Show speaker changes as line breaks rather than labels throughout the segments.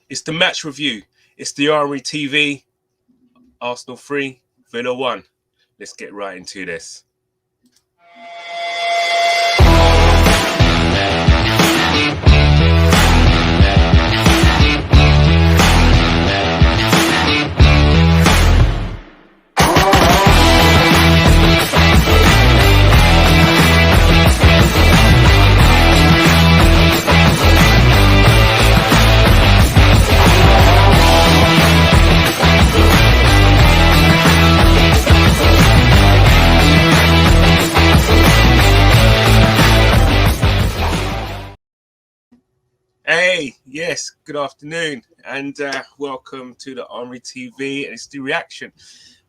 It's the match review. It's the Armoury TV. Arsenal 3, Villa 1. Let's get right into this. Hey, yes, good afternoon, and welcome to the Armoury TV, and it's the reaction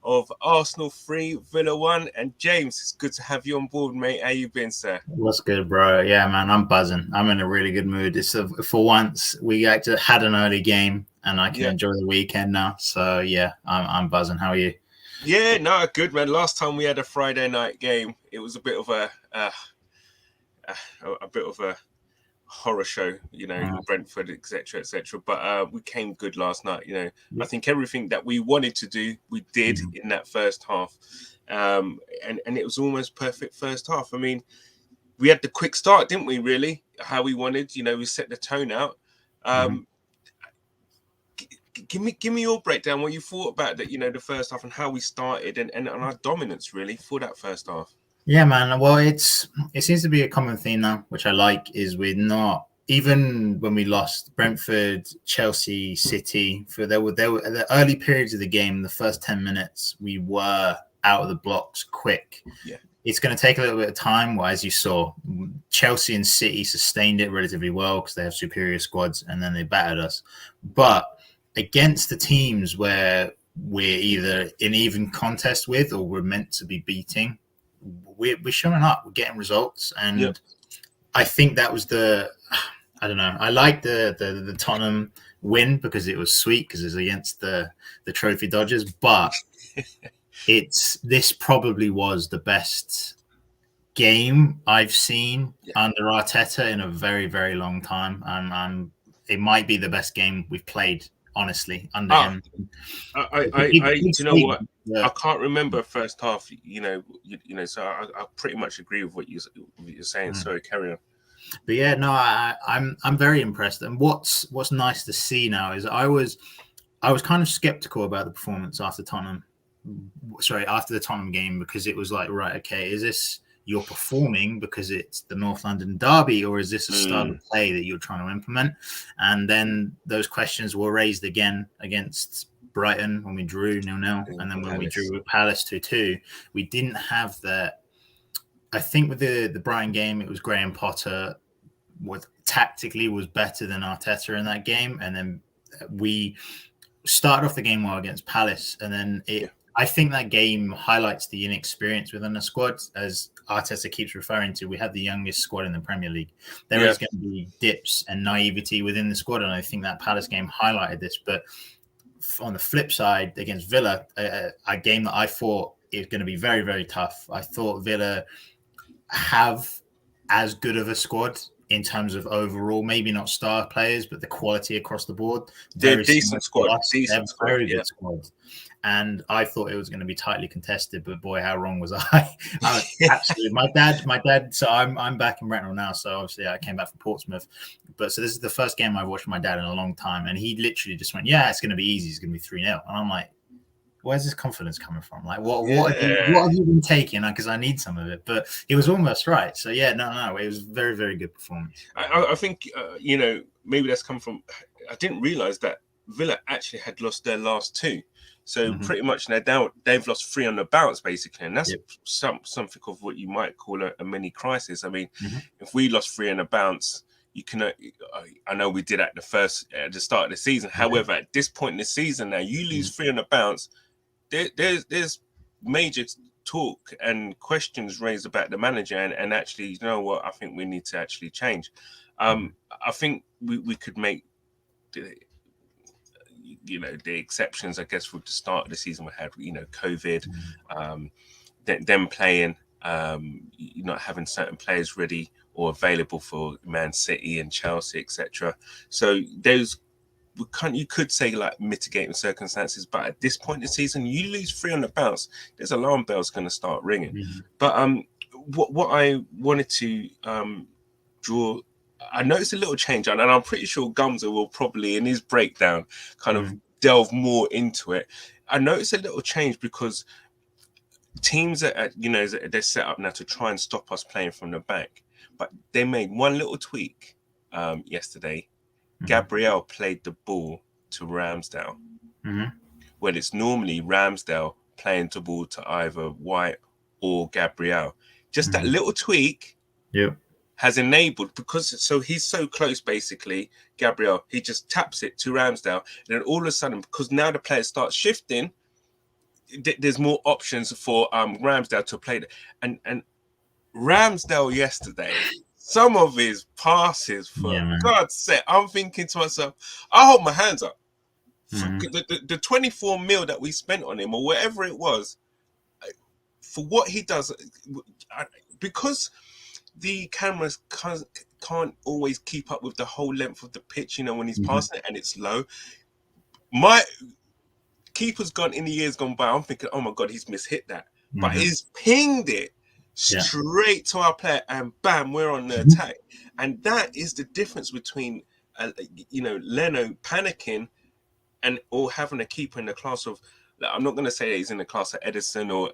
of Arsenal 3, Villa 1. And James, it's good to have you on board, mate. How you been, sir?
What's good, bro? Yeah, man, I'm buzzing. I'm in a really good mood. It's for once we actually had an early game, and I can enjoy the weekend now. So yeah, I'm buzzing. How are you?
Yeah, no, good, man. Last time we had a Friday night game, it was a bit of a horror show, Brentford, etc., etc. But we came good last night. I think everything that we wanted to do, we did in that first half, and it was almost perfect first half. I mean, we had the quick start, didn't we? Really, how we wanted. We set the tone out. Give me your breakdown. What you thought about that? The first half and how we started and our dominance really for that first half.
Yeah, man. Well, it seems to be a common theme now, which I like. Is we're not, even when we lost Brentford, Chelsea, City, there were the early periods of the game, the first 10 minutes, we were out of the blocks quick.
Yeah.
It's going to take a little bit of time. Well, as you saw, Chelsea and City sustained it relatively well because they have superior squads, and then they battered us. But against the teams where we're either in even contest with or we're meant to be beating, we're showing up, we're getting results. And I think that was I don't know. I like the Tottenham win because it was sweet because it's against the trophy dodgers, but this probably was the best game I've seen under Arteta in a very, very long time. And it might be the best game we've played, honestly, under him.
You know what? Yeah. I can't remember first half. So I pretty much agree with what you're saying. Sorry, carry on.
But yeah, no, I'm very impressed. And what's nice to see now is I was kind of skeptical about the performance after the Tottenham game, because it was like, right, okay, is this you're performing because it's the North London derby, or is this a style of play that you're trying to implement? And then those questions were raised again against Brighton when we drew 0-0, and then when we drew with Palace 2-2. We didn't have that. I think with the Brighton game, it was Graham Potter tactically was better than Arteta in that game, and then we started off the game well against Palace, and then I think that game highlights the inexperience within the squad. As Arteta keeps referring to, we have the youngest squad in the Premier League. There is going to be dips and naivety within the squad, and I think that Palace game highlighted this. But on the flip side, against Villa, a game that I thought is going to be very, very tough. I thought Villa have as good of a squad in terms of overall, maybe not star players, but the quality across the board.
They're decent squad.
Very good squad. And I thought it was going to be tightly contested, but boy, how wrong was I? Absolutely. My dad. So I'm back in Brentford now. So obviously I came back from Portsmouth. But so this is the first game I've watched with my dad in a long time. And he literally just went, yeah, it's going to be easy. It's going to be 3-0. And I'm like, where's this confidence coming from? Like, what have you been taking? Because I need some of it. But he was almost right. So yeah, no, it was very, very good performance.
I think maybe that's come from. I didn't realize that Villa actually had lost their last two. So pretty much now they've lost 3 on the bounce, basically, and that's something of what you might call a mini crisis. I mean, if we lost 3 on a bounce, you can. I know we did at the start of the season. However, at this point in the season, now you lose 3 on the bounce, there's major talk and questions raised about the manager, and actually, you know what? I think we need to actually change. I think we could make the exceptions, I guess, with the start of the season we had, COVID, them playing, not having certain players ready or available for Man City and Chelsea, etc. So those you could say like mitigating circumstances, but at this point in the season, you lose 3 on the bounce, there's alarm bells going to start ringing. But what I wanted to draw, I noticed a little change, and I'm pretty sure Gumza will probably in his breakdown kind of delve more into it. I noticed a little change because teams that they're set up now to try and stop us playing from the back, but they made one little tweak yesterday. Gabriel played the ball to Ramsdale, when it's normally Ramsdale playing the ball to either White or Gabriel. Just that little tweak has enabled, because so he's so close, basically, Gabriel, he just taps it to Ramsdale, and then all of a sudden, because now the players start shifting, there's more options for Ramsdale to play. And Ramsdale yesterday, some of his passes, for God's sake, I'm thinking to myself, I hold my hands up. The 24 mil that we spent on him, or whatever it was, for what he does, because the cameras can't always keep up with the whole length of the pitch, when he's passing it and it's low. My keeper's gone in the years gone by, I'm thinking, oh my God, he's mishit that. But he's pinged it straight to our player, and bam, we're on the attack. And that is the difference between, Leno panicking or having a keeper in the class of, I'm not going to say that he's in the class of Edison or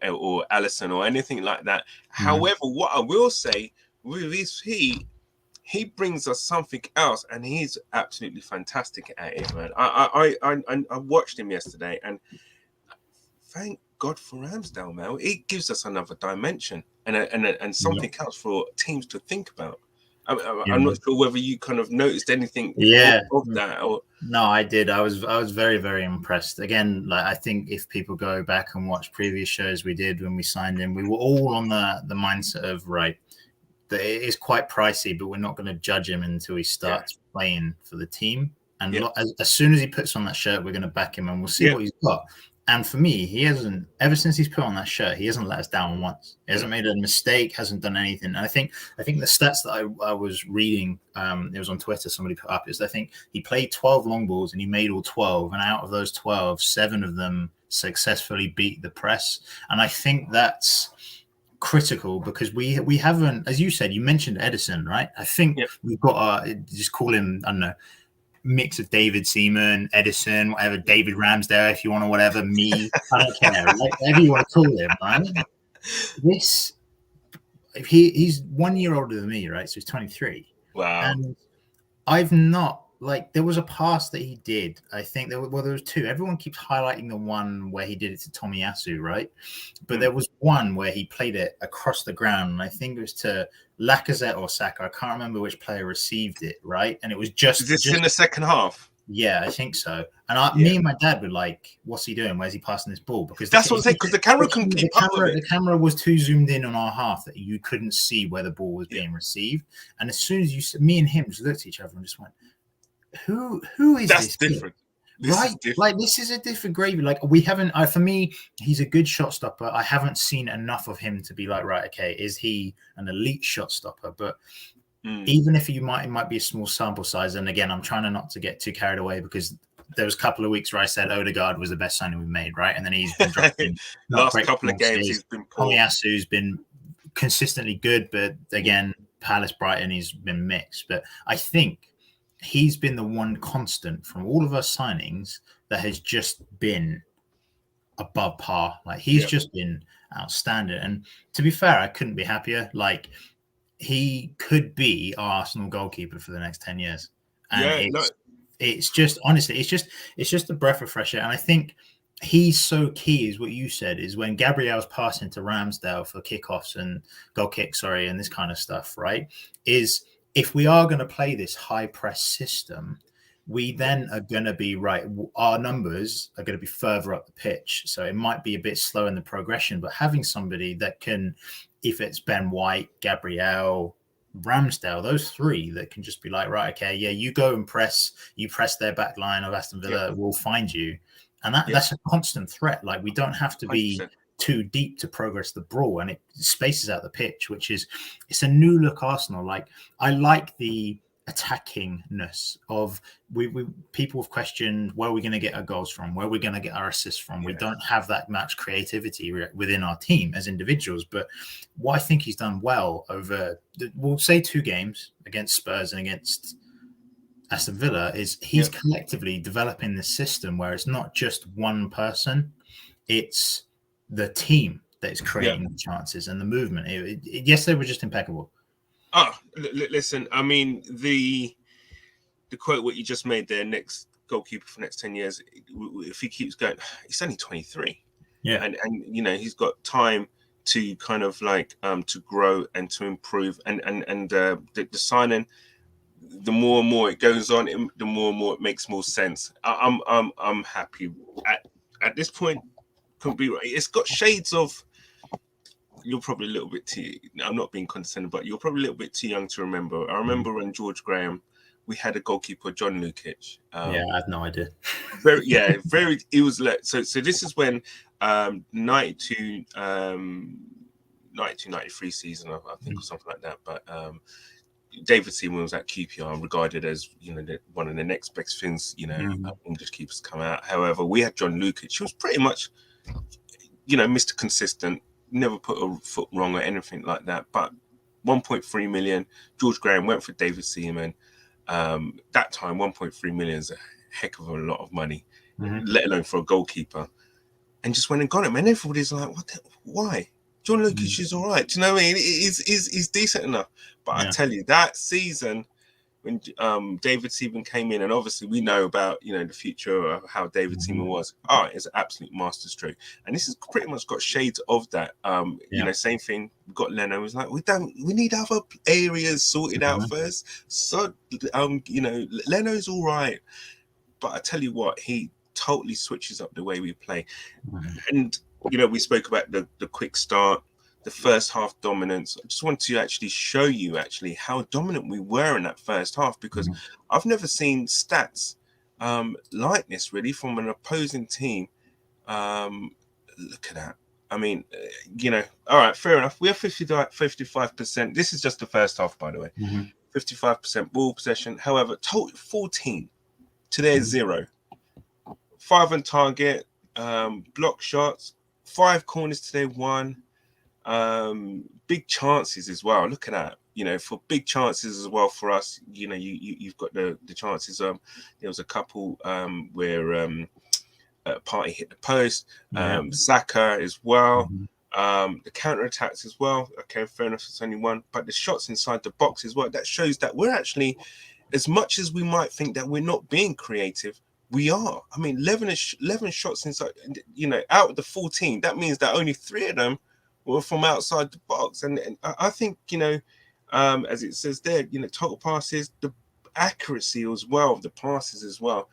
Allison or anything like that. However, what I will say with his he brings us something else, and he's absolutely fantastic at it, man. I watched him yesterday, and thank God for Ramsdale, man. It gives us another dimension and something else for teams to think about. I'm not sure whether you kind of noticed anything of that. Or...
No, I did. I was very, very impressed. Again, like I think if people go back and watch previous shows we did when we signed him, we were all on the mindset of, right, that it is quite pricey, but we're not going to judge him until he starts playing for the team. And as soon as he puts on that shirt, we're going to back him and we'll see what he's got. And for me, he hasn't, ever since he's put on that shirt, he hasn't let us down once. He hasn't made a mistake, hasn't done anything. And I think the stats that I was reading, it was on Twitter, somebody put up, is I think he played 12 long balls and he made all 12. And out of those 12, 7 of them successfully beat the press. And I think that's critical because we haven't, as you said, you mentioned Edison, right? I think we've got just call him, I don't know, mix of David Seaman, Edison, whatever, David Ramsdale, if you want, or whatever, me, I don't care, right? Whatever you want to call him, right? He's 1 year older than me, right? So he's 23.
Wow.
And I've not, like, there was a pass that he did. I think there was 2. Everyone keeps highlighting the one where he did it to Tomiyasu, right? But there was one where he played it across the ground, and I think it was to Lacazette or Saka. I can't remember which player received it, right? And it was just...
Is this in the second half?
Yeah, I think so. And me and my dad were like, what's he doing? Where's he passing this ball? Because
that's what I'm saying, because the camera couldn't keep up with it.
The camera was too zoomed in on our half that you couldn't see where the ball was being received. And as soon as me and him just looked at each other and just went, who is
that's
this?
Different. This
right?
is different.
Like, this is a different gravy. Like, we haven't, for me, he's a good shot stopper. I haven't seen enough of him to be like, right, okay, is he an elite shot stopper? But even if it might be a small sample size, and again, I'm trying not to get too carried away because there was a couple of weeks where I said Odegaard was the best signing we made, right? And then he's been dropping.
Last couple of games, he's been poor.
Tomiyasu's been consistently good, but again, Palace, Brighton, he's been mixed. But I think he's been the one constant from all of our signings that has just been above par. Like, he's just been outstanding. And to be fair, I couldn't be happier. Like, he could be our Arsenal goalkeeper for the next 10 years. And it's just, honestly, it's just a breath of fresh air. And I think he's so key, is what you said, is when Gabriel's passing to Ramsdale for kickoffs and goal kicks, and this kind of stuff, right? Is if we are going to play this high press system, we then are going to be our numbers are going to be further up the pitch. So it might be a bit slow in the progression, but having somebody that can, if it's Ben White, Gabriel, Ramsdale, those 3 that can just be like, right, okay, yeah, you go and you press their back line of Aston Villa, we'll find you. And that's a constant threat. Like, we don't have to be 100%. Too deep to progress the brawl, and it spaces out the pitch, it's a new look Arsenal. Like, I like the attackingness of we people have questioned where we're going to get our goals from, where we're going to get our assists from. We don't have that much creativity within our team as individuals. But what I think he's done well over, we'll say 2 games against Spurs and against Aston Villa, is he's collectively developing this system where it's not just one person, it's the team that is creating the chances and the movement. Yes, they were just impeccable.
Listen, I mean, the quote what you just made there, next goalkeeper for next 10 years, if he keeps going, he's only 23.
Yeah.
And you know, he's got time to kind of like to grow and to improve. And the signing, the more and more it goes on, the more and more it makes more sense. I'm happy at this point. Couldn't be right. It's got shades of, you're probably a little bit too, I'm not being condescending, but you're probably a little bit too young to remember. I remember when George Graham, we had a goalkeeper, John Lukic.
I have no idea.
It was like, so this is when 92, 93 season, I think, or something like that. But David Seaman was at QPR, regarded as, you know, one of the next best things, you know, English keepers come out. However, we had John Lukic. He was pretty much, you know, Mr. Consistent, never put a foot wrong or anything like that. But 1.3 million, George Graham went for David Seaman. That time, 1.3 million is a heck of a lot of money, let alone for a goalkeeper. And just went and got him. And everybody's like, why? John Lukic is all right. Do you know what I mean? He's decent enough. But I tell you, that season, when David Seaman came in, and obviously we know about, you know, the future of how David Seaman was. It's an absolute masterstroke, and this has pretty much got shades of that. You know, same thing. We've got Leno. Was like, we need other areas sorted out first. So, you know, Leno's all right, but I tell you what, he totally switches up the way we play. And you know, we spoke about the quick start, the first half dominance. I just want to actually show you how dominant we were in that first half, because I've never seen stats like this really from an opposing team. Look at that. I mean, you know, all right, fair enough. We have 55%. This is just the first half, by the way. 55% ball possession. However, total 14 to their 0. 5 on target, block shots, 5 corners to their 1. Big chances as well. Look at that. You know, for big chances as well for us. You know, you've got the chances. There was a couple where Partey hit the post. Saka as well. The counter attacks as well. Okay, fair enough. It's only 1, but the shots inside the box as well. That shows that we're actually, as much as we might think that we're not being creative, we are. I mean, 11 shots inside, you know, out of the 14. That means that only 3 of them were from outside the box. And I think, you know, as it says there, you know, total passes, the accuracy as well of the passes as well.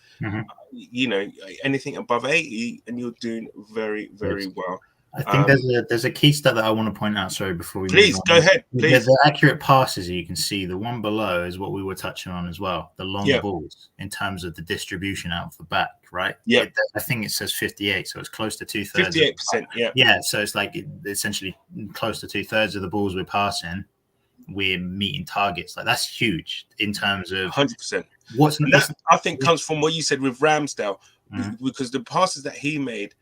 You know, anything above 80, and you're doing very, very well.
I think there's a key stat that I want to point out. Sorry, before we
please go ahead. Please.
The accurate passes, you can see the one below is what we were touching on as well. The long balls in terms of the distribution out of the back, right?
Yeah,
I think it says 58, so it's close to 2/3.
58%.
Yeah. So it's like essentially close to 2/3 of the balls we're passing, we're meeting targets. Like, that's huge in terms of
100%.
That
I think comes from what you said with Ramsdale, because the passes that he made,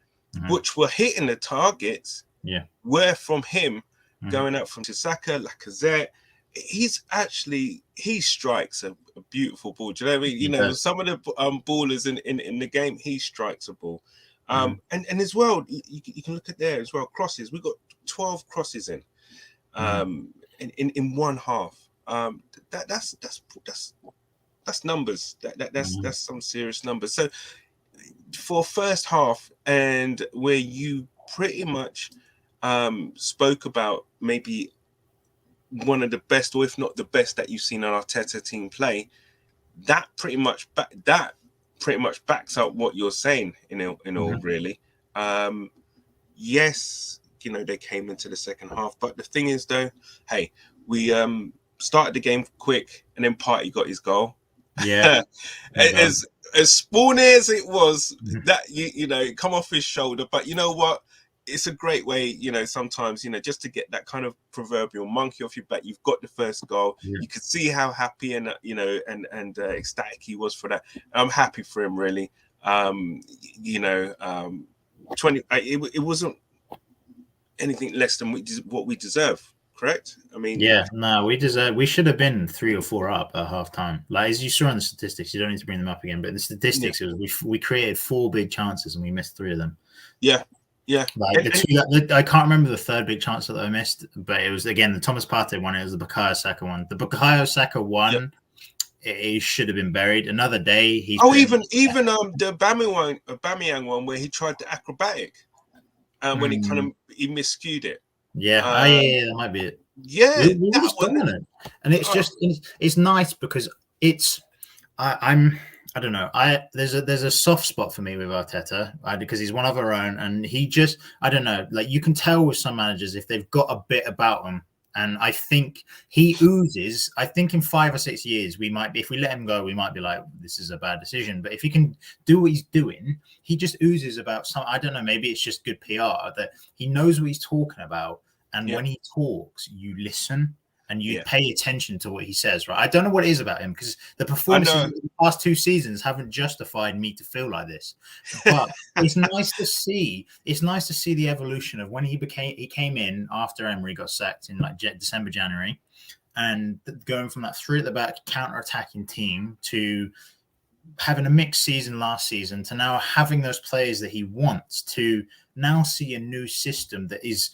which were hitting the targets, were from him going out from Saka, Lacazette. He strikes a beautiful ball. Do you know what I mean? You know, some of the ballers in the game, he strikes a ball. And as well, you can look at there as well, crosses. We've got 12 crosses in one half. That's numbers. That's some serious numbers. So for first half, and where you pretty much spoke about maybe one of the best, or if not the best, that you've seen an Arteta team play, that pretty much backs up what you're saying in all really. Yes, you know, they came into the second half, but the thing is though, hey, we started the game quick, and then Partey got his goal. As spawny as it was, that you know, it come off his shoulder, but you know what, it's a great way, you know, sometimes, you know, just to get that kind of proverbial monkey off your back. You've got the first goal. Yeah. You could see how happy and, you know, and ecstatic he was for that. I'm happy for him, really. You know, 20. It wasn't anything less than what we deserve. Correct? I mean,
yeah, no, we should have been 3 or 4 up at half time. Like, as you saw in the statistics, you don't need to bring them up again, but the statistics was we created 4 big chances and we missed 3 of them.
Yeah. Yeah,
like I can't remember the third big chance that I missed, but it was again the Thomas Partey one. It was the Bukayo Saka one. The Bukayo Saka one, it should have been buried. Another day.
Even the Aubameyang one where he tried the acrobatic, when he miscued it.
Yeah, that might be it.
Yeah,
we that one. And it's just it's nice because it's I don't know. There's a soft spot for me with Arteta because he's one of our own, and he just I don't know. Like you can tell with some managers if they've got a bit about them, and I think he oozes. I think in 5 or 6 years we might be, if we let him go, we might be like, this is a bad decision. But if he can do what he's doing, he just oozes about some. I don't know. Maybe it's just good PR that he knows what he's talking about, and when he talks, you listen. And you pay attention to what he says, right? I don't know what it is about him because the performances of the past 2 seasons haven't justified me to feel like this. But it's nice to see. It's nice to see the evolution of when he came in after Emery got sacked in like December, January, and going from that 3 at the back counter-attacking team to having a mixed season last season to now having those players that he wants to now see a new system that is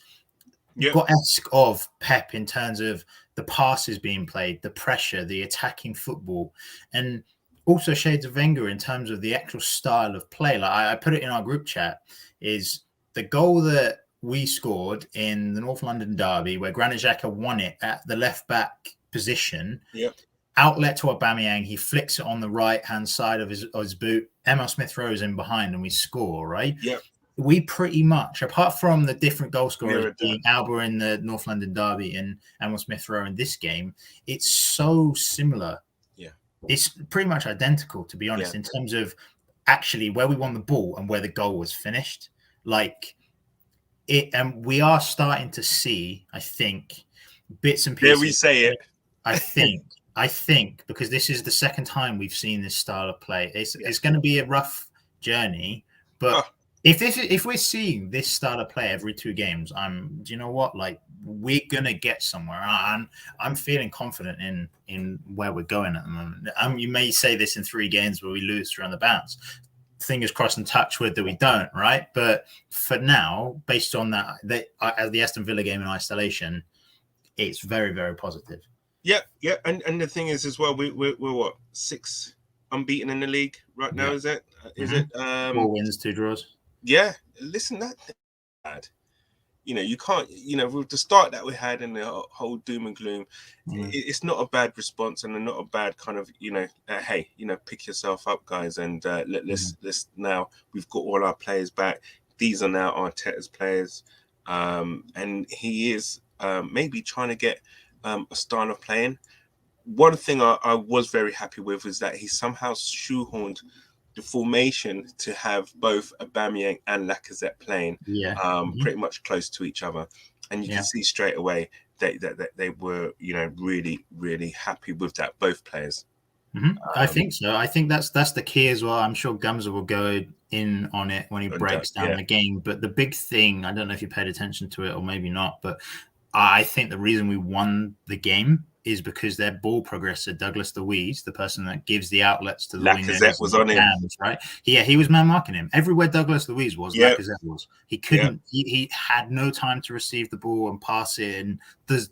esque of Pep in terms of the passes being played, the pressure, the attacking football, and also shades of Wenger in terms of the actual style of play. Like I put it in our group chat, is the goal that we scored in the North London derby where Granit Xhaka won it at the left back position.
Yeah.
Outlet to Aubameyang, he flicks it on the right hand side of his boot. Emile Smith-Rowe in behind, and we score. Right.
Yeah.
We pretty much, apart from the different goal scorers being Alba in the North London derby and Emile Smith-Rowe in this game, it's so similar.
Yeah.
It's pretty much identical, to be honest, in terms of actually where we won the ball and where the goal was finished. Like it, and we are starting to see, I think, bits and pieces.
There we say it.
I think because this is the second time we've seen this style of play. It's going to be a rough journey, but if we're seeing this style of play every 2 games, do you know what? Like we're gonna get somewhere. I'm feeling confident in where we're going at the moment. You may say this in 3 games where we lose around the bounce. Fingers crossed and touch wood that we don't, right? But for now, based on that, the Aston Villa game in isolation, it's very, very positive.
Yeah. And the thing is as well, we're what 6 unbeaten in the league right now? Is it? Is it
4 wins, 2 draws?
Yeah, listen, that bad. You know, you can't. You know, with the start that we had and the whole doom and gloom, it's not a bad response and not a bad kind of. You know, hey, you know, pick yourself up, guys, and let's now we've got all our players back. These are now Arteta's players, and he is maybe trying to get a style of playing. One thing I was very happy with is that he somehow shoehorned the formation to have both Aubameyang and Lacazette playing pretty much close to each other, and you can see straight away that they were, you know, really, really happy with that, both players.
I think so. I think that's the key as well. I'm sure Gumza will go in on it when he breaks down the game. But the big thing, I don't know if you paid attention to it or maybe not, but I think the reason we won the game is because their ball progressor, Douglas Luiz, the person that gives the outlets to the
Lacazette was on him,
right? He was man marking him everywhere. Douglas Luiz was, Lacazette was. He couldn't. He had no time to receive the ball and pass it, and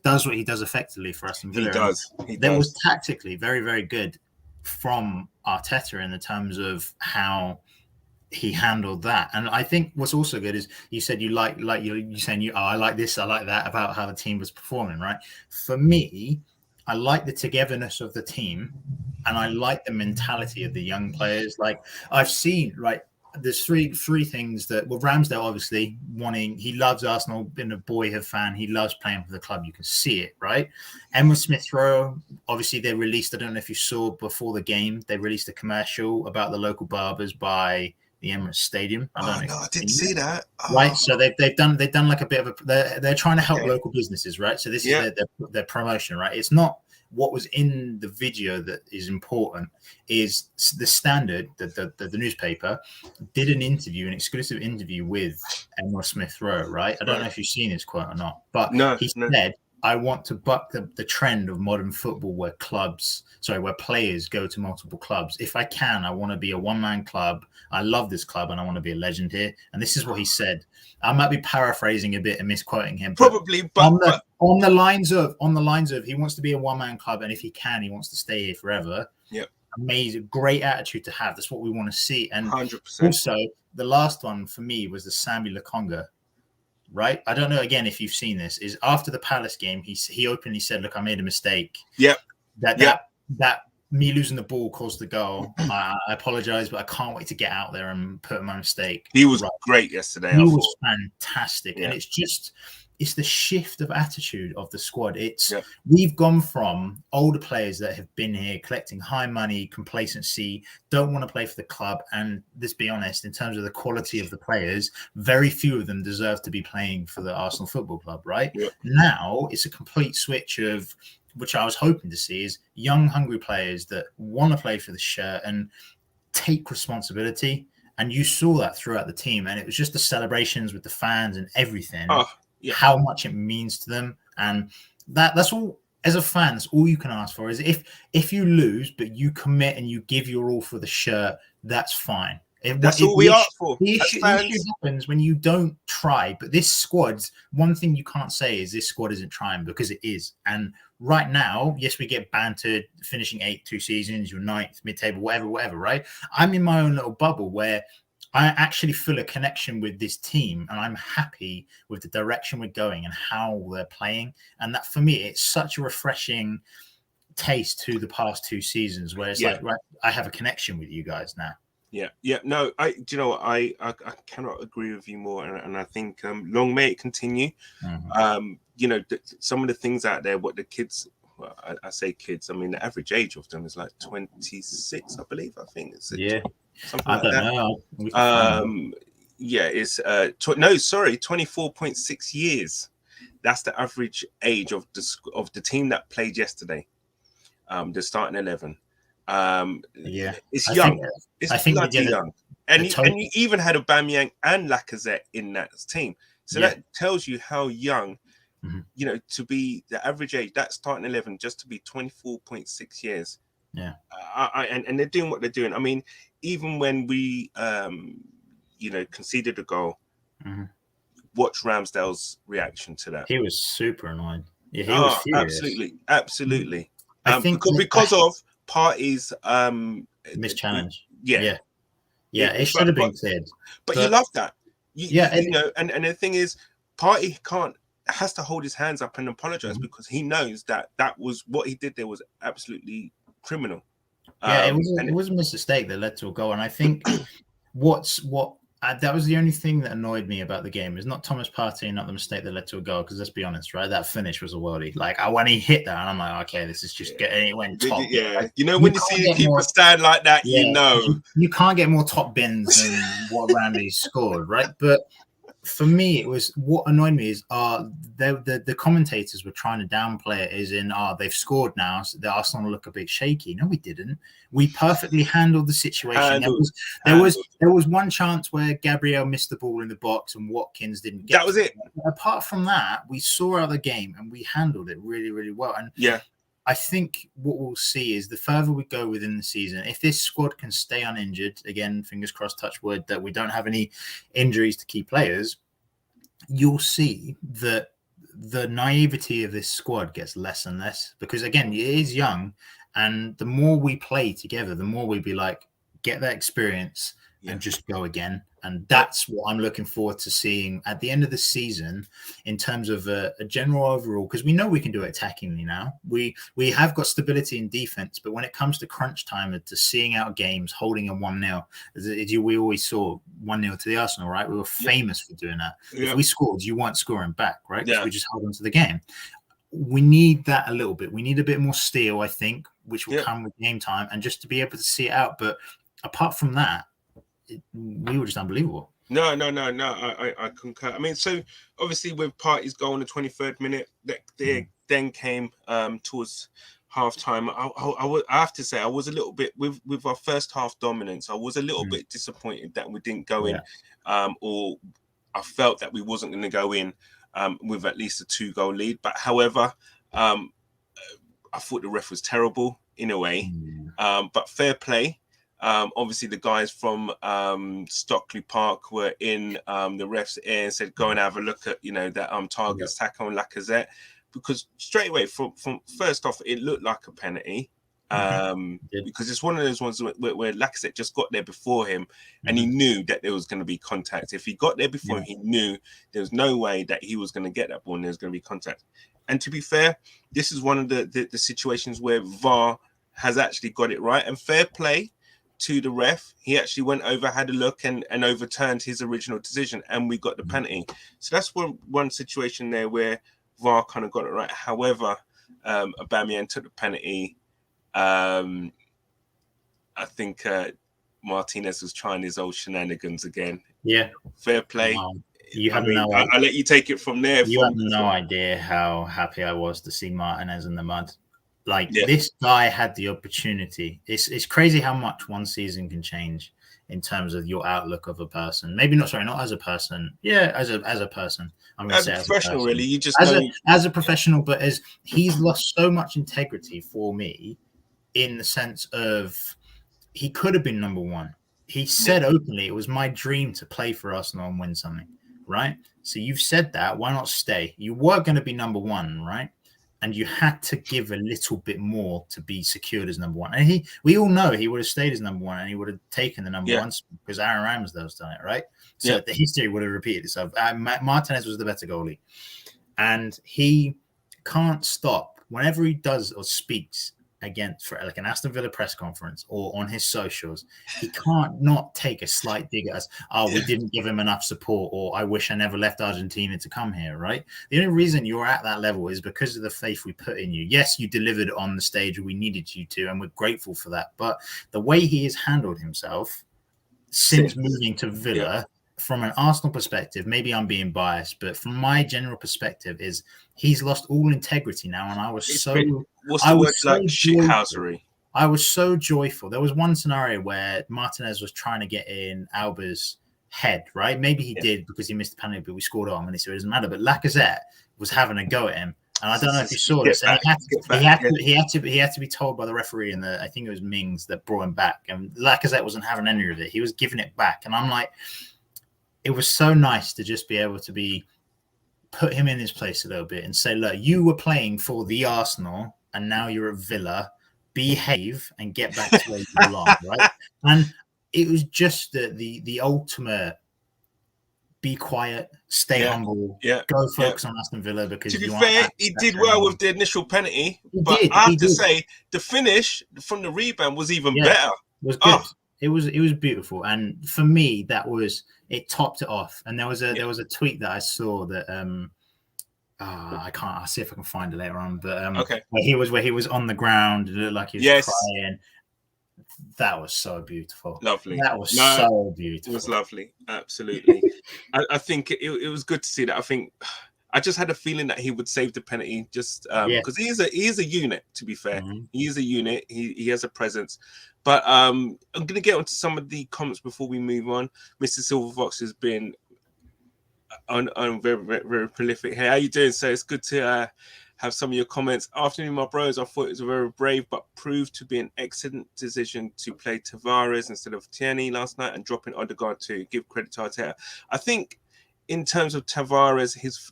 does what he does effectively for Aston Villa. That was tactically very, very good from Arteta in the terms of how he handled that. And I think what's also good is you said you you're saying I like this, I like that about how the team was performing, right? For me, I like the togetherness of the team, and I like the mentality of the young players. Like I've seen, right, there's three things that, well, Ramsdale obviously he loves Arsenal, been a boyhood fan. He loves playing for the club. You can see it, right? Emile Smith-Rowe, obviously they released, I don't know if you saw before the game, they released a commercial about the local barbers by the Emirates Stadium. I don't know.
No, I didn't see that.
Right, so they've done like a bit of they're trying to help local businesses, right? So this is their promotion, right? It's not what was in the video that is important. Is the Standard, the newspaper, did an exclusive interview with Emma Smith Rowe, right? I don't know if you've seen his quote or not, but he said, I want to buck the trend of modern football where players go to multiple clubs. If I can, I want to be a one-man club. I love this club and I want to be a legend here. And this is what he said. I might be paraphrasing a bit and misquoting him.
Probably,
but on the lines of he wants to be a one-man club, and if he can, he wants to stay here forever.
Yep.
Amazing, great attitude to have. That's what we want to see. And
100%.
Also, the last one for me was the Sambi Lokonga. Right, I don't know. Again, if you've seen this, is after the Palace game, he openly said, "Look, I made a mistake.
Yep.
That me losing the ball caused the goal. I apologize, but I can't wait to get out there and put my mistake."
He was great yesterday.
He was fantastic, and it's the shift of attitude of the squad. We've gone from older players that have been here collecting high money, complacency, don't want to play for the club. And let's be honest, in terms of the quality of the players, very few of them deserve to be playing for the Arsenal Football Club, right?
Yep.
Now it's a complete switch of, which I was hoping to see, is young, hungry players that want to play for the shirt and take responsibility. And you saw that throughout the team. And it was just the celebrations with the fans and everything. How much it means to them, and that's all. As a fan, that's all you can ask for. Is if you lose, but you commit and you give your all for the shirt, that's fine.
That's all we ask for.
The issue happens when you don't try. But this squad's one thing you can't say is this squad isn't trying, because it is. And right now, yes, we get bantered, finishing 8th 2 seasons, you're 9th, mid-table, whatever. Right? I'm in my own little bubble where I actually feel a connection with this team, and I'm happy with the direction we're going and how they're playing. And that, for me, it's such a refreshing taste to the past 2 seasons, where it's like, right, I have a connection with you guys now.
No, I cannot agree with you more, and I think long may it continue. Some of the things out there, what the kids. Well, I say kids. I mean, the average age of them is like 26, I believe. I think it's something like that. It's 24.6 years. That's the average age of the team that played yesterday. The starting 11. It's young. It's bloody young. And you even had Aubameyang and Lacazette in that team. So that tells you how young. To be the average age, that starting 11, just to be 24.6 years. And they're doing what they're doing. I mean, even when we, conceded a goal, watch Ramsdale's reaction to that.
He was super annoyed. Yeah, he was furious.
Absolutely.
I think
because of Partey's
mischallenge.
It
should have been cleared.
But you love that. And the thing is, Partey has to hold his hands up and apologize, because he knows that was what he did there was absolutely criminal.
It was a mistake that led to a goal. And I think that was the only thing that annoyed me about the game, is not Thomas Partey, not the mistake that led to a goal. Because let's be honest, right? That finish was a worldie. Like, when he hit that, and I'm like, okay, this is just getting it went top.
Yeah, when you see the keeper stand like that,
you can't get more top bins than what Randy scored, right? But for me, it was, what annoyed me is the commentators were trying to downplay it, as in, they've scored now, so the Arsenal look a bit shaky. No, we didn't. We perfectly handled the situation. There was one chance where Gabriel missed the ball in the box and Watkins didn't get
that. Was it.
Apart from that, we saw out the game and we handled it really, really well. And I think what we'll see is, the further we go within the season, if this squad can stay uninjured, again, fingers crossed, touch wood, that we don't have any injuries to key players, you'll see that the naivety of this squad gets less and less, because, again, it is young, and the more we play together, the more we be like, get that experience and just go again. And that's what I'm looking forward to seeing at the end of the season, in terms of a general overall, because we know we can do it attackingly now. We have got stability in defense, but when it comes to crunch time, to seeing out games, holding a 1-0, we always saw 1-0 to the Arsenal, right? We were famous for doing that. If we scored, you weren't scoring back, right? Because we just held on to the game. We need that a little bit. We need a bit more steel, I think, which will come with game time, and just to be able to see it out. But apart from that, we were just unbelievable.
No. I concur. I mean, so obviously with Partey's goal in the 23rd minute, that then came towards half time. I have to say I was a little bit with our first half dominance. I was a little bit disappointed that we didn't go in, or I felt that we wasn't going to go in with at least a 2-goal lead. But however, I thought the ref was terrible in a way. But fair play. Obviously the guys from Stockley Park were in the ref's ear and said, go and have a look at, that target Saka and Lacazette, because straight away from first off it looked like a penalty, because it's one of those ones where Lacazette just got there before him, and he knew that there was going to be contact. If he got there before he knew there was no way that he was going to get that ball and there was going to be contact. And to be fair, this is one of the situations where VAR has actually got it right, and fair play to the ref. He actually went over, had a look, and overturned his original decision, and we got the penalty. So that's one situation there where VAR kind of got it right. However, Aubameyang took the penalty. I think Martinez was trying his old shenanigans again. Yeah, fair play. I'll let you take it from there.
You have no idea how happy I was to see Martinez in the mud. This guy had the opportunity. It's crazy how much one season can change in terms of your outlook of a person. Maybe not as a person. Yeah, as a person. I'm going to say as a professional,
really. You just
as a professional, but as he's lost so much integrity for me, in the sense of he could have been number one. He said openly, it was my dream to play for Arsenal and win something, right? So you've said that. Why not stay? You were going to be number one, right? And you had to give a little bit more to be secured as number one. And we all know he would have stayed as number one, and he would have taken the number one because Aaron Ramsdale's done it, right? So the history would have repeated itself. Martinez was the better goalie. And he can't stop. Whenever he does or speaks against for like an Aston Villa press conference or on his socials, he can't not take a slight dig at us. We didn't give him enough support, or I wish I never left Argentina to come here, right? The only reason you're at that level is because of the faith we put in you. Yes, you delivered on the stage we needed you to, and we're grateful for that. But the way he has handled himself since moving to Villa, from an Arsenal perspective, maybe I'm being biased, but from my general perspective, is he's lost all integrity now. And I was
shithousery.
I was so joyful. There was one scenario where Martinez was trying to get in Alba's head, right? Maybe he did because he missed the penalty, but we scored on him, so it doesn't matter. But Lacazette was having a go at him. And I don't know if you saw this. And he had to be told by the referee, and I think it was Mings that brought him back. And Lacazette wasn't having any of it. He was giving it back. And I'm like, it was so nice to just be able to put him in his place a little bit and say, look, you were playing for the Arsenal and now you're at Villa. Behave and get back to where you belong, right? And it was just the ultimate be quiet, stay humble, go focus on Aston Villa. Because
to be fair, he did well with the initial penalty, but I have to say the finish from the rebound was even better.
It was good. It was beautiful, and for me, it topped it off. And there was a tweet that I saw that I'll see if I can find it later on. But where he was on the ground, it looked like he was crying. That was so beautiful.
Lovely.
That was so beautiful.
It was lovely. Absolutely. I think it was good to see that. I think I just had a feeling that he would save the penalty just because he is a unit, to be fair. He is a unit. He has a presence. But I'm going to get onto some of the comments before we move on. Mr. Silverfox has been on very, very, very prolific here. How you doing? So it's good to have some of your comments. Afternoon, my bros. I thought it was very brave, but proved to be an excellent decision to play Tavares instead of Tierney last night and dropping Odegaard to give credit to Arteta. I think in terms of Tavares, his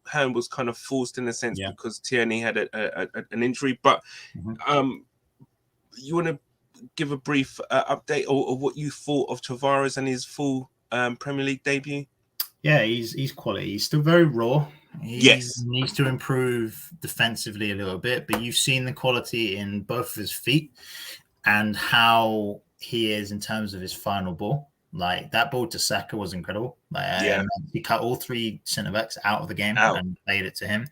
hand was kind of forced in a sense because Tierney had an injury. But you want to give a brief update of what you thought of Tavares and his full Premier League debut?
Yeah, he's quality. He's still very raw. He needs to improve defensively a little bit, but you've seen the quality in both of his feet and how he is in terms of his final ball. Like that ball to Saka was incredible. He cut all three centre-backs out of the game and played it to him.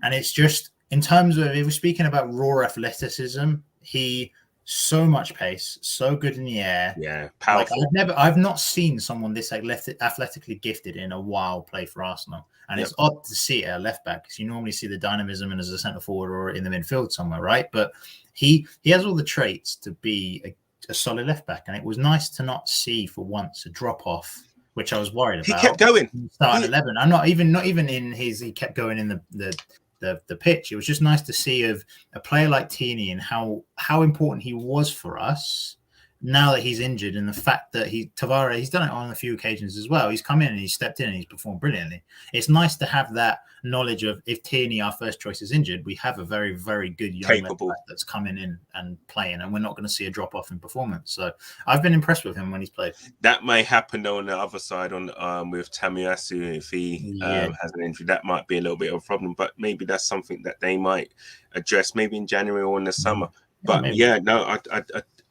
And it's just, in terms of, if we're speaking about raw athleticism, he so much pace, so good in the air.
Yeah, powerful.
Like I've not seen someone this athletically gifted in a while play for Arsenal, and it's odd to see it at left back because you normally see the dynamism and as a centre forward or in the midfield somewhere, right? But he has all the traits to be a solid left back, and it was nice to not see for once a drop off, which I was worried about.
He kept going.
Starting 11. I'm not even in his. He kept going in the pitch. It was just nice to see of a player like Tierney and how important he was for us now that he's injured, and the fact that Tavares, he's done it on a few occasions as well. He's come in and he's stepped in and he's performed brilliantly. It's nice to have that knowledge of if Tierney, our first choice, is injured, we have a very, very good young left back that's coming in and playing, and we're not going to see a drop off in performance. So I've been impressed with him when he's played.
That may happen on the other side with Tamiyasu if he has an injury. That might be a little bit of a problem, but maybe that's something that they might address maybe in January or in the summer. But I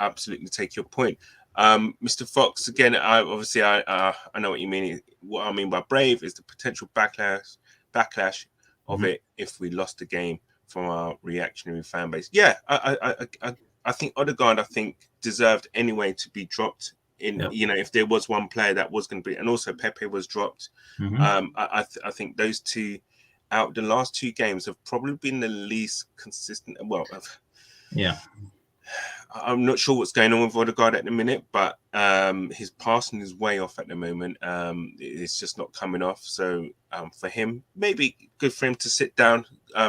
absolutely take your point. Mr. Fox, again, I know what you mean. What I mean by brave is the potential backlash of it if we lost the game from our reactionary fan base. Yeah, I think Odegaard, deserved anyway to be dropped. If there was one player that was going to be, and also Pepe was dropped. I think those two out the last two games have probably been the least consistent. Well, I'm not sure what's going on with Odegaard at the minute, but his passing is way off at the moment. It's just not coming off. So for him, maybe good for him to sit down,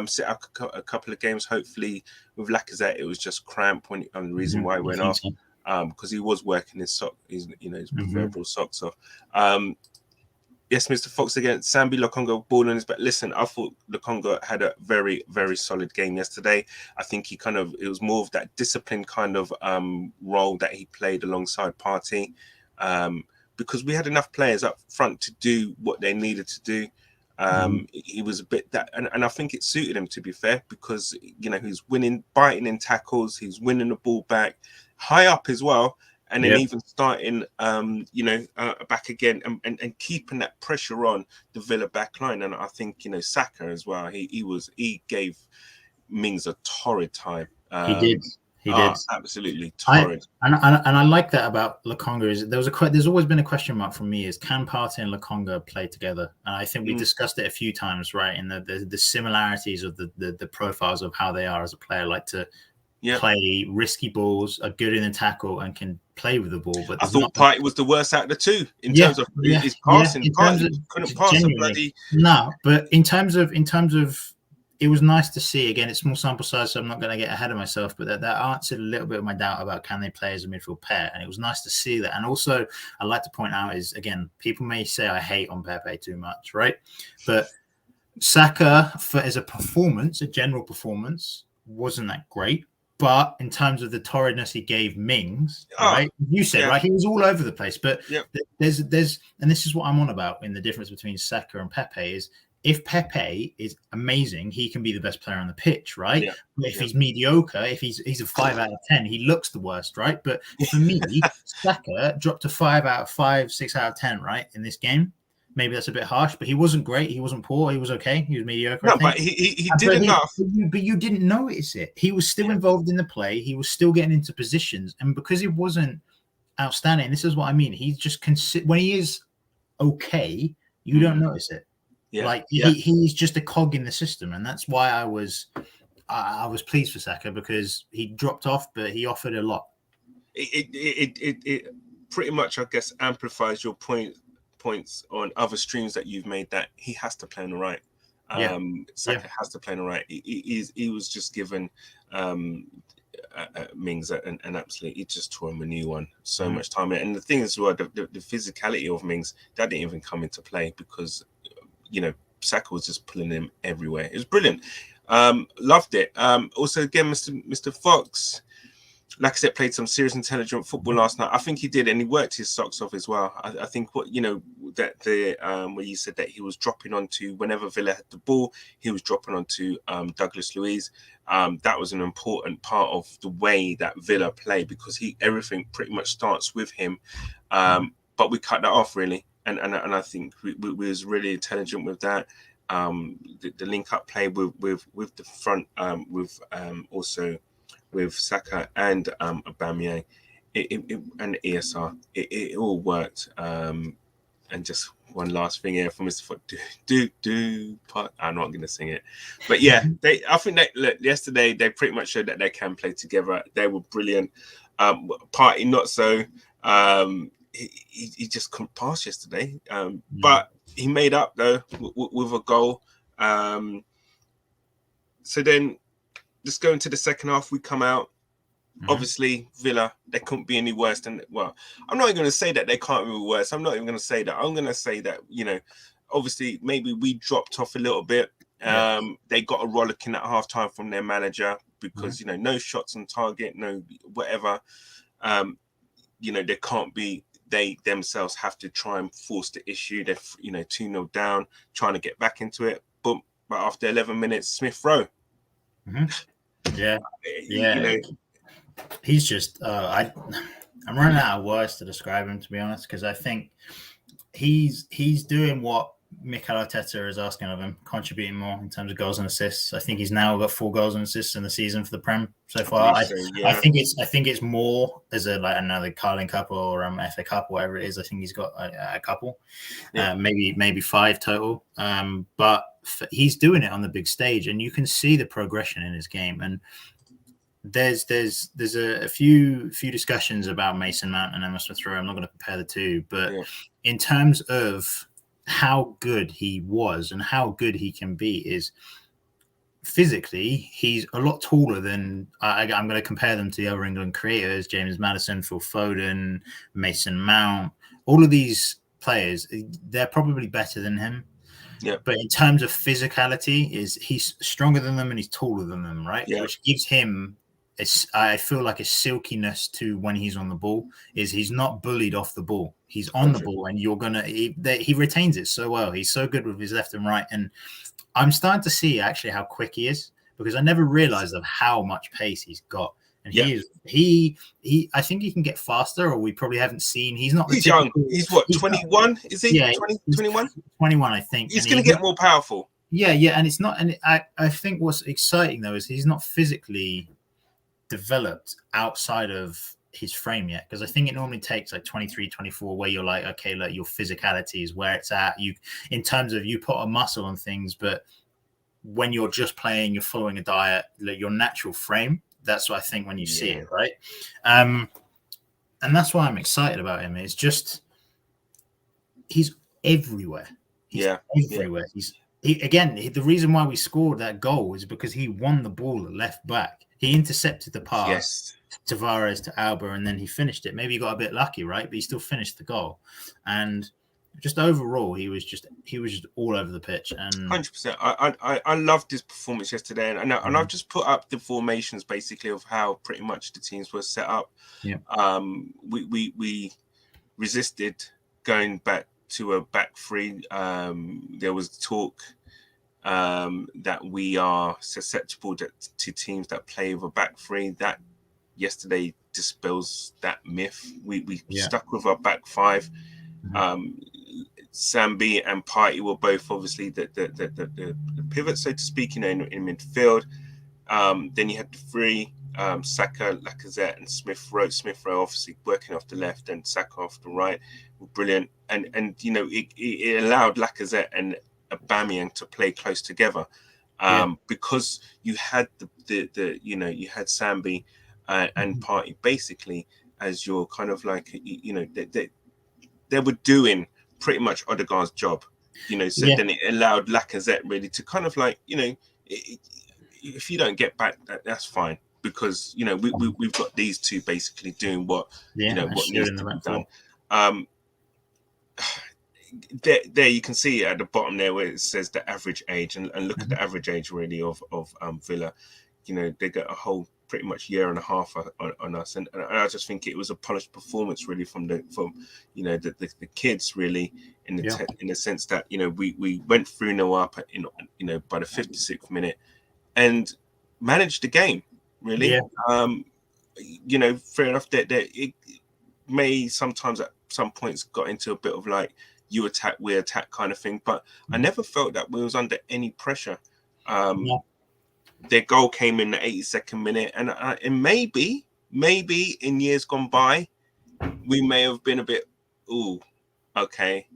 sit out a couple of games. Hopefully, with Lacazette, it was just cramp the reason why he went off, because he was working his proverbial socks off. Yes, Mr. Fox again. Sambi Lokonga ball on his back. Listen, I thought Lokonga had a very, very solid game yesterday. I think it was more of that disciplined kind of role that he played alongside Partey, because we had enough players up front to do what they needed to do. He was a bit that, and I think it suited him, to be fair, because he's biting in tackles, he's winning the ball back, high up as well. And then even starting, back again and keeping that pressure on the Villa back line. And I think, Saka as well, he gave Mings a torrid time. He did. Absolutely torrid.
And I like that about Lokonga. Is there's always been a question mark from me: is can Partey and Lokonga play together? And I think we discussed it a few times, right? In the similarities of the profiles of how they are as a player, like to play risky balls, are good in the tackle, and can play with the ball. But
I thought Partey was the worst out of the two in terms of his passing. Couldn't pass a bloody.
No, but in terms of, it was nice to see. Again, it's small sample size, so I'm not going to get ahead of myself. But that answered a little bit of my doubt about can they play as a midfield pair, and it was nice to see that. And also, I'd like to point out is, again, people may say I hate on Pepe too much, right? But Saka, as a general performance, wasn't that great. But in terms of the torridness he gave Mings, right? You said, right? He was all over the place. But there's, and this is what I'm on about in the difference between Saka and Pepe is, if Pepe is amazing, he can be the best player on the pitch, right? Yeah. If he's mediocre, if he's a 5 out of 10, he looks the worst, right? But for me, Saka dropped to 5 out of 5, 6 out of 10, right? In this game. Maybe that's a bit harsh, but he wasn't great. He wasn't poor. He was okay. He was mediocre.
No, but he did enough.
But you didn't notice it. He was still involved in the play. He was still getting into positions. And because he wasn't outstanding, this is what I mean. He's just when he is okay, you don't notice it. Yeah. He's just a cog in the system. And that's why I was pleased for Saka, because he dropped off, but he offered a lot.
It pretty much, I guess, amplifies your points on other streams that you've made, that he has to play on the right. Saka has to play on the right. He was just given Mings an absolute, he just tore him a new one. So much time. And the thing is, well, the physicality of Mings, that didn't even come into play because, Saka was just pulling him everywhere. It was brilliant. Loved it. Also, again, Mr. Fox, like I said, played some serious, intelligent football last night. I think he did, and he worked his socks off as well. I think where you said that he was dropping onto, whenever Villa had the ball, he was dropping onto Douglas Luiz. That was an important part of the way that Villa play, because everything pretty much starts with him. But we cut that off really, and I think we was really intelligent with that. The link up play with the front, with also with Saka and Aubameyang, and ESR, it all worked. And just one last thing here from Mr. Foot. I'm not going to sing it, but yeah, I think that yesterday they pretty much showed that they can play together. They were brilliant. Party not so. He just couldn't pass yesterday. But he made up though with a goal. So then, just going to the second half, we come out. Obviously, Villa, they couldn't be any worse than, well, I'm not even going to say that they can't be worse. I'm not even going to say that. I'm going to say that, obviously, maybe we dropped off a little bit. They got a rollicking at halftime from their manager because, no shots on target, no whatever. They can't be, they themselves have to try and force the issue. They're, 2-0 down, trying to get back into it. But after 11 minutes, Smith Rowe.
Yeah. He's just I'm running out of words to describe him, to be honest, because I think he's doing what Mikel Arteta is asking of him, contributing more in terms of goals and assists. I think he's now got 4 goals and assists in the season for the Prem so far. I think it's more as another Carling Cup or FA Cup or whatever it is. I think he's got a couple, maybe 5 total. But he's doing it on the big stage, and you can see the progression in his game. And there's a few discussions about Mason Mount and Emma Smith Rowe. I'm not going to compare the two, but in terms of how good he was and how good he can be, is physically he's a lot taller than I'm going to compare them to the other England creators: James Maddison, Phil Foden, Mason Mount. All of these players, they're probably better than him.
Yeah.
But in terms of physicality, he's stronger than them and he's taller than them, right?
Yeah.
Which gives him, I feel like, a silkiness to when he's on the ball. Is he's not bullied off the ball. He's on the ball, and he retains it so well. He's so good with his left and right. And I'm starting to see actually how quick he is, because I never realized of how much pace he's got. And he I think he can get faster, or we probably haven't seen. He's not.
He's young. He's what, 21? Is he?
Yeah,
21?
21, I think.
He's going to get more powerful.
Yeah, and it's not. And I think what's exciting though is he's not physically developed outside of his frame yet, because I think it normally takes like 23, 24, where you're like, okay, like your physicality is where it's at. You, in terms of, you put a muscle on things, but when you're just playing, you're following a diet, like your natural frame. That's what I think when you see it, right? And that's why I'm excited about him. It's just he's everywhere. He's everywhere. The reason why we scored that goal is because he won the ball at left back. He intercepted the pass to Tavares to Alba, and then he finished it. Maybe he got a bit lucky, right? But he still finished the goal. And just overall, he was just all over the pitch. And
100%. I loved his performance yesterday, and I've just put up the formations basically of how pretty much the teams were set up.
Yeah.
We resisted going back to a back three. There was talk that we are susceptible to teams that play with a back three. That yesterday dispels that myth. We stuck with our back five. Sambi and Partey were both obviously the pivot, so to speak, in midfield. Then you had the three, Saka, Lacazette, and Smith Rowe. Smith Rowe obviously working off the left and Saka off the right. Brilliant. And it allowed Lacazette and Aubameyang to play close together, because you had you had Sambi and Partey basically as your kind of like, they were doing pretty much Odegaard's job, then it allowed Lacazette really to kind of like, if you don't get back, that's fine, because we've got these two basically doing what what needs to be done. There you can see at the bottom there where it says the average age, and look at the average age really of Villa. They got a whole pretty much year and a half on us, and I just think it was a polished performance really from the kids really, in the sense that we went through no up by the 56th minute and managed the game really. Fair enough that it may sometimes at some points got into a bit of like you attack, we attack kind of thing, but I never felt that we was under any pressure. their goal came in the 82nd minute, and maybe in years gone by, we may have been a bit, ooh, okay,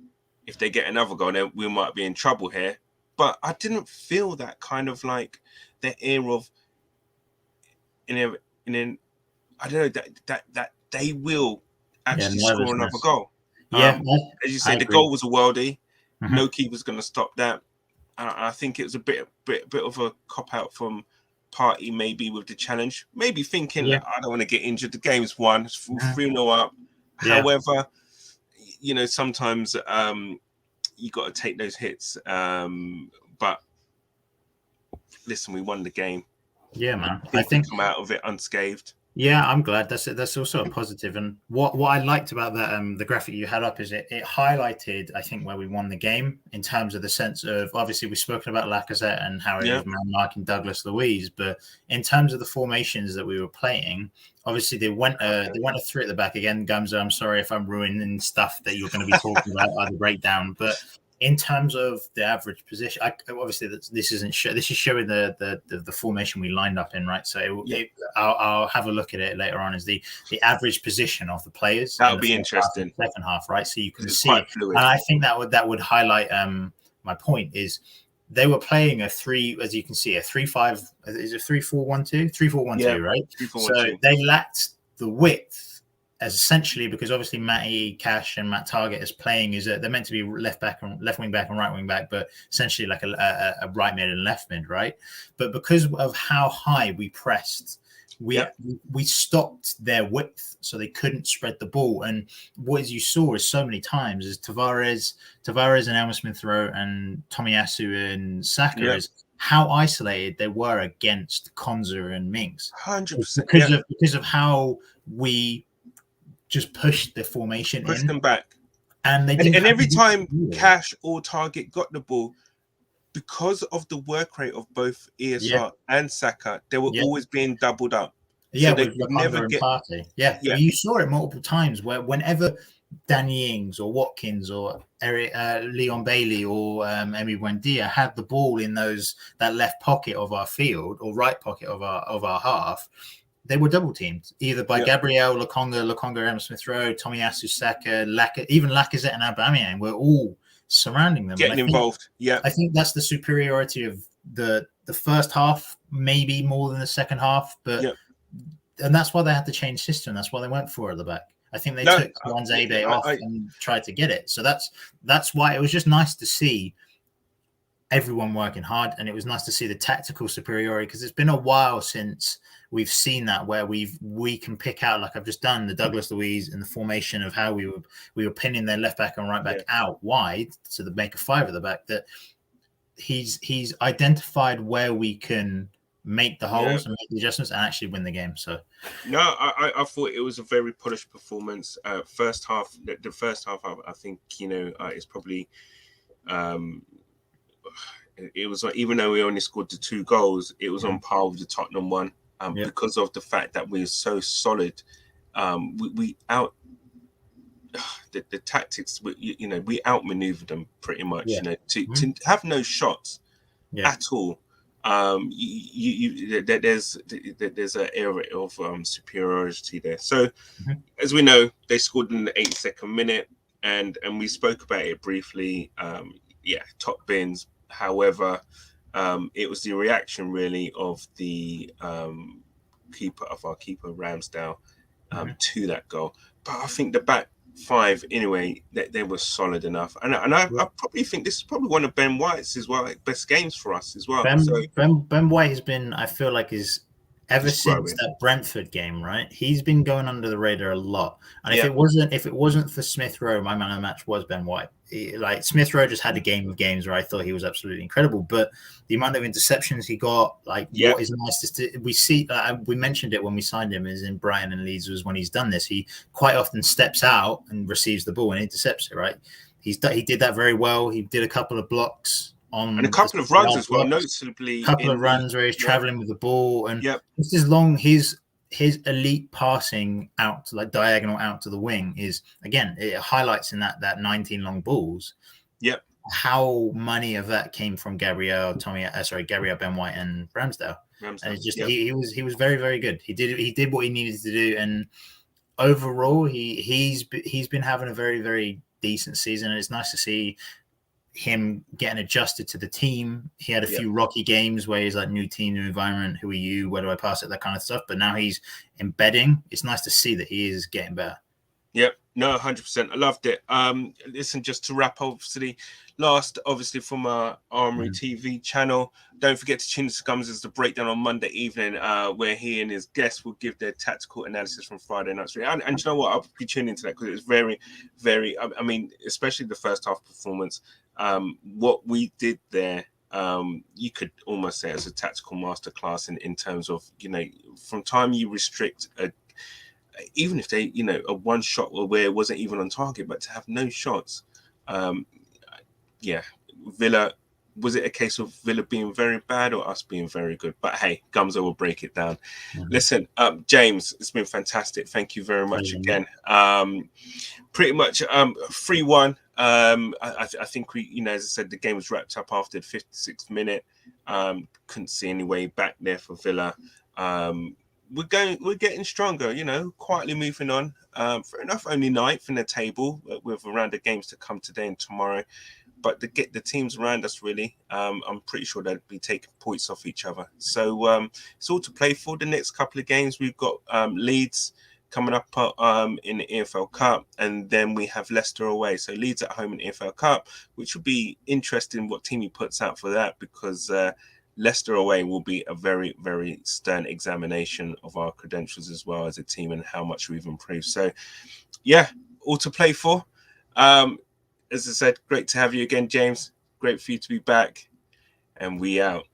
if they get another goal, then we might be in trouble here. But I didn't feel that kind of like the air of in I don't know that they will actually score another goal.
Yeah,
as you say, the goal was a worldie. No keeper's going to stop that. I think it was a bit of a cop out from Party, maybe with the challenge, maybe thinking that I don't want to get injured. The game's won, 3-0 up. However, you know, sometimes you got to take those hits. But listen, we won the game.
Yeah, man.
I think we come out of it unscathed.
Yeah, I'm glad. That's also a positive. And what I liked about that the graphic you had up is it highlighted, I think, where we won the game in terms of the sense of, obviously we've spoken about Lacazette and how he was man-marking Douglas Luiz, but in terms of the formations that we were playing, obviously they went a three at the back again. Gamza, I'm sorry if I'm ruining stuff that you're going to be talking about by the breakdown, but in terms of the average position, obviously this isn't this is showing the formation we lined up in, right? So I'll have a look at it later on as the average position of the players.
That would be interesting.
Second half, right? So you can see, and I think that would highlight my point is they were playing a 3, as you can see, a 3-5. Is it 3-4-1-2? 3-4-1-2, right? 3-4-1-2. So they lacked the width. As essentially, because obviously Matty Cash and Matt Target is playing, is they're meant to be left wing back and right wing back, but essentially like a right mid and left mid, right? But because of how high we pressed, we stopped their width, so they couldn't spread the ball. And what you saw is so many times is Tavares and Elmer Smith Rowe and Tomiyasu and Saka is how isolated they were against Konza and Mings.
100%.
Because of how we just pushed the formation
pushed them back,
and
every time Cash or Target got the ball, because of the work rate of both ESR and Saka, they were always being doubled up.
So they could never get Party. You saw it multiple times where whenever Danny Ings or Watkins or Leon Bailey or Emi Buendia had the ball in that left pocket of our field or right pocket of our half, they were double teamed either by Gabriel, Lokonga, Emma Smith Rowe, Tomiyasu, Saka, even Lacazette and Aubameyang were all surrounding them,
getting involved.
I think that's the superiority of the first half, maybe more than the second half, but and that's why they had to change system. That's why they went for it at the back. I think they took Wanzebe off and tried to get it. So that's why it was just nice to see everyone working hard, and it was nice to see the tactical superiority, because it's been a while since we've seen that, where we can pick out, like I've just done, the Douglas Luiz and the formation of how we were pinning their left back and right back out wide to make a 5 at the back, that he's identified where we can make the holes and make the adjustments and actually win the game. So
I thought it was a very polished performance. First half, the first half, I think, is probably it was like, even though we only scored the 2 goals, it was on par with the Tottenham one, because of the fact that we were so solid. We out the tactics. We outmaneuvered them pretty much. To have no shots at all. There's an area of superiority there. So as we know, they scored in the 82nd minute, and we spoke about it briefly. Top bins. However, it was the reaction really of the keeper Ramsdale to that goal. But I think the back 5 anyway, they were solid enough, and I probably think this is probably one of Ben White's as well best games for us as well.
Ben White has been, I feel like, ever since that Brentford game, right? He's been going under the radar a lot. And if it wasn't for Smith Rowe, my man of the match was Ben White. Smith Rowe just had a game of games where I thought he was absolutely incredible. But the amount of interceptions he got, what is nice to we see, we mentioned it when we signed him, is in Brighton and Leeds, was when he's done this. He quite often steps out and receives the ball and intercepts it, right? He did that very well. He did a couple of blocks. And
a couple of runs as well, noticeably.
A couple of runs where he's traveling with the ball, and just as long his elite passing out to diagonal out to the wing is, again, it highlights in that 19 long balls. how many of that came from Gabriel Ben White and Ramsdale. And it's just he was very, very good. He did what he needed to do, and overall he's been having a very, very decent season, and it's nice to see him getting adjusted to the team. He had a few rocky games where he's like, new team, new environment, who are you, where do I pass it, that kind of stuff, but now he's embedding. It's nice to see that he is getting better.
Yep, no, 100%. I loved it. Listen, just to wrap, obviously, from our Armoury TV channel, don't forget to tune into Gums' The Breakdown on Monday evening, where he and his guests will give their tactical analysis from Friday night. And you know what? I'll be tuning into that because it was very, very, I mean, especially the first half performance. What we did there, you could almost say as a tactical masterclass in terms of, you know, from time you restrict even if they, you know, a one shot where it wasn't even on target, but to have no shots. Villa, was it a case of Villa being very bad or us being very good? But hey, Gumzo will break it down. Listen, James, it's been fantastic. Thank you very much again. Pretty much 3-1. I think we, you know, as I said, the game was wrapped up after the 56th minute. Couldn't see any way back there for Villa. We're getting stronger, you know, quietly moving on. Fair enough, only 9th in the table with a round of games to come today and tomorrow. But to get the teams around us, really, I'm pretty sure they'll be taking points off each other. So it's all to play for. The next couple of games, we've got Leeds coming up in the EFL Cup, and then we have Leicester away. So Leeds at home in the EFL Cup, which will be interesting what team he puts out for that, because Leicester away will be a very, very stern examination of our credentials as well as a team and how much we've improved. So, yeah, all to play for. As I said, great to have you again, James. Great for you to be back. And we out.